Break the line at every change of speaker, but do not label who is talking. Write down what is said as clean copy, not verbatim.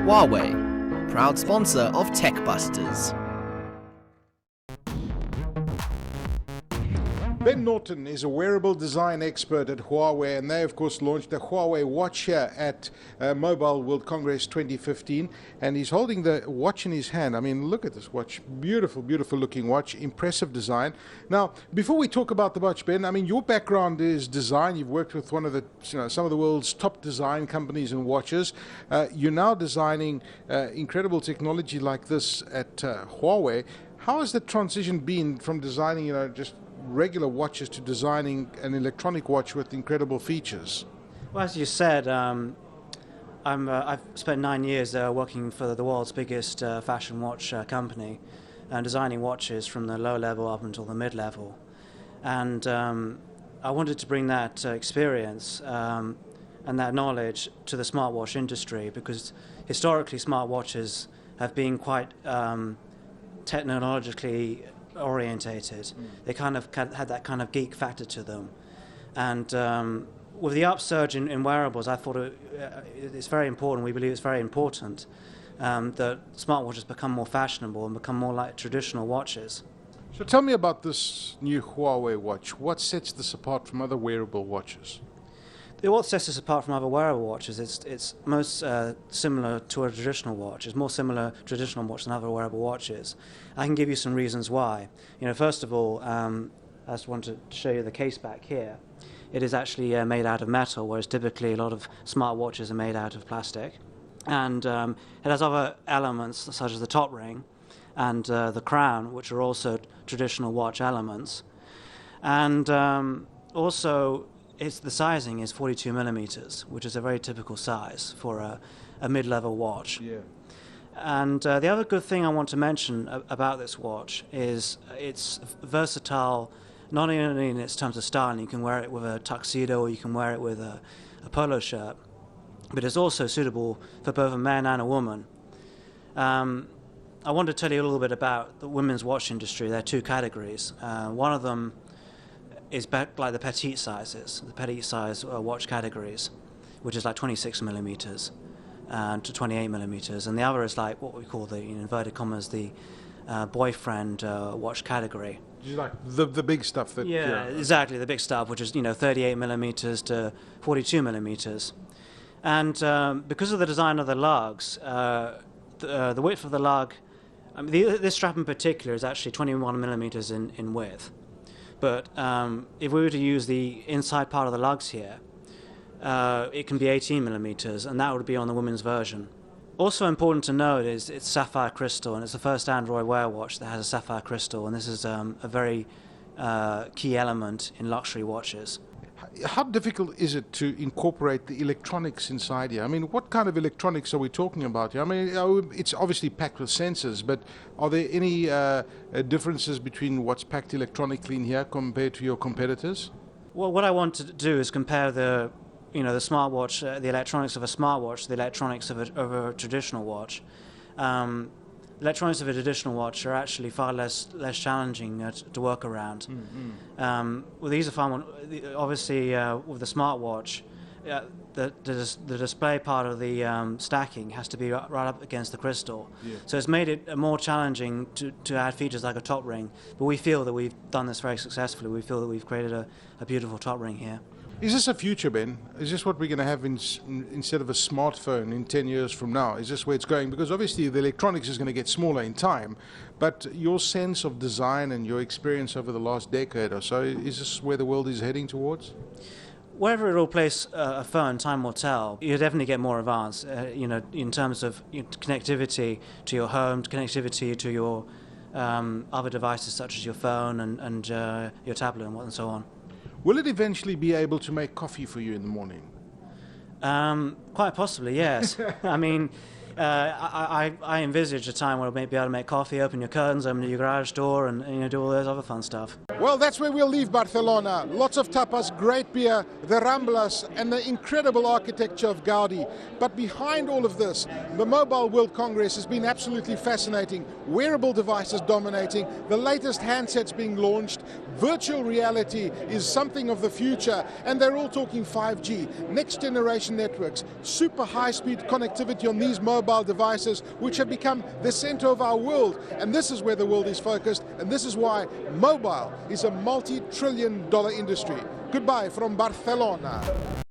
Huawei, proud sponsor of TechBusters.
Ben Norton is a wearable design expert at Huawei, and they of course launched the Huawei Watch here at Mobile World Congress 2015, and he's holding the watch in his hand. I mean, look at this watch. Beautiful, beautiful looking watch, impressive design. Now, before we talk about the watch, Ben, I mean, your background is design. You've worked with one of the, some of the world's top design companies in watches. You're now designing incredible technology like this at Huawei. How has the transition been from designing, just regular watches to designing an electronic watch with incredible features?
Well, as you said, I've spent 9 years working for the world's biggest fashion watch company, and designing watches from the low level up until the mid level. And I wanted to bring that experience and that knowledge to the smartwatch industry, because historically smartwatches have been quite technologically orientated. They kind of had that kind of geek factor to them, and with the upsurge in wearables, I thought it's very important. We believe it's very important that smartwatches become more fashionable and become more like traditional watches.
So tell me about this new Huawei watch. What sets this apart from other wearable watches?
What sets this apart from other wearable watches, it's most similar to a traditional watch. It's more similar to a traditional watch than other wearable watches. I can give you some reasons why. First of all, I just want to show you the case back here. It is actually made out of metal, whereas typically a lot of smart watches are made out of plastic. And it has other elements, such as the top ring and the crown, which are also traditional watch elements. And also, the sizing is 42 millimeters, which is a very typical size for a mid-level watch.
Yeah.
And the other good thing I want to mention about this watch is it's versatile, not only in its terms of style. You can wear it with a tuxedo, or you can wear it with a polo shirt, but it's also suitable for both a man and a woman. I want to tell you a little bit about the women's watch industry. There are two categories. One of them is like the petite sizes, the petite size watch categories, which is like 26 millimeters to 28 millimeters, and the other is like what we call the, in inverted commas, the boyfriend watch category.
Like the big stuff that...
Yeah, exactly, the big stuff, which is 38 millimeters to 42 millimeters. And because of the design of the lugs, the width of the lug, this strap in particular is actually 21 millimeters in width. But if we were to use the inside part of the lugs here, it can be 18 millimeters, and that would be on the women's version. Also important to note is it's sapphire crystal, and it's the first Android Wear watch that has a sapphire crystal, and this is a very key element in luxury watches.
How difficult is it to incorporate the electronics inside here? I mean, what kind of electronics are we talking about here? I mean, it's obviously packed with sensors, but are there any differences between what's packed electronically in here compared to your competitors?
Well, what I want to do is compare the smartwatch, the electronics of a smartwatch, to the electronics of a traditional watch. Electronics of a traditional watch are actually far less challenging to work around. Well, these are far more, obviously with the smartwatch, the display part of the stacking has to be right up against the crystal. Yeah. So it's made it more challenging to add features like a top ring. But we feel that we've done this very successfully. We feel that we've created a beautiful top ring here.
Is this a future, Ben? Is this what we're going to have instead of a smartphone in 10 years from now? Is this where it's going? Because obviously the electronics is going to get smaller in time, but your sense of design and your experience over the last decade or so, is this where the world is heading towards?
Wherever it will place a phone, time will tell. You'll definitely get more advanced, in terms of connectivity to your home, connectivity to your other devices such as your phone and your tablet and so on.
Will it eventually be able to make coffee for you in the morning?
Quite possibly, yes. I mean, I envisage a time where it'll be able to make coffee, open your curtains, open your garage door, and do all those other fun stuff.
Well, that's where we'll leave Barcelona. Lots of tapas, great beer, the Ramblas, and the incredible architecture of Gaudi. But behind all of this, the Mobile World Congress has been absolutely fascinating. Wearable devices dominating, the latest handsets being launched, virtual reality is something of the future, and they're all talking 5G, next generation networks, super high-speed connectivity on these mobile devices, which have become the center of our world. And this is where the world is focused, and this is why mobile is a multi-trillion-dollar industry. Goodbye from Barcelona.